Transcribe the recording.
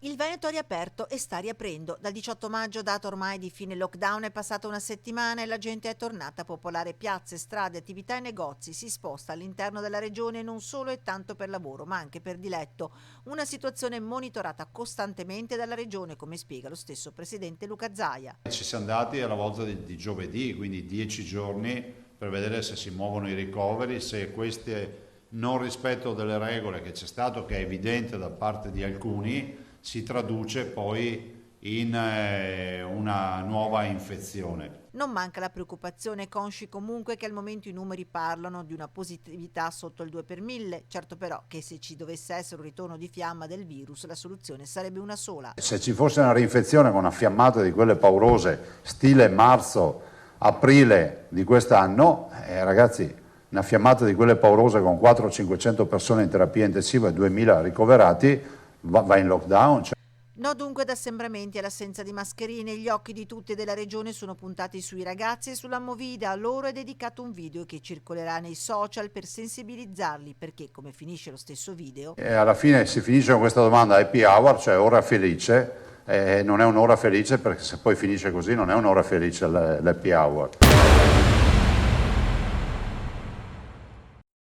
Il Veneto è riaperto e sta riaprendo. Dal 18 maggio, data ormai di fine lockdown, è passata una settimana e la gente è tornata a popolare piazze, strade, attività e negozi. Si sposta all'interno della regione non solo e tanto per lavoro, ma anche per diletto. Una situazione monitorata costantemente dalla regione, come spiega lo stesso presidente Luca Zaia. Ci siamo dati alla volta di giovedì, quindi 10 giorni per vedere se si muovono i ricoveri, se questo non rispetto delle regole che c'è stato, che è evidente da parte di alcuni, si traduce poi in una nuova infezione. Non manca la preoccupazione, consci comunque che al momento i numeri parlano di una positività sotto il 2 per 1000, certo però che se ci dovesse essere un ritorno di fiamma del virus la soluzione sarebbe una sola. Se ci fosse una reinfezione con una fiammata di quelle paurose, stile marzo, aprile di quest'anno, ragazzi, una fiammata di quelle paurose con 400-500 persone in terapia intensiva e 2000 ricoverati, va in lockdown. No dunque ad assembramenti e all'assenza di mascherine, gli occhi di tutti e della regione sono puntati sui ragazzi e sulla Movida. A loro è dedicato un video che circolerà nei social per sensibilizzarli, perché come finisce lo stesso video. E alla fine si finisce con questa domanda happy hour, cioè ora felice, non è un'ora felice perché se poi finisce così non è un'ora felice l'happy hour.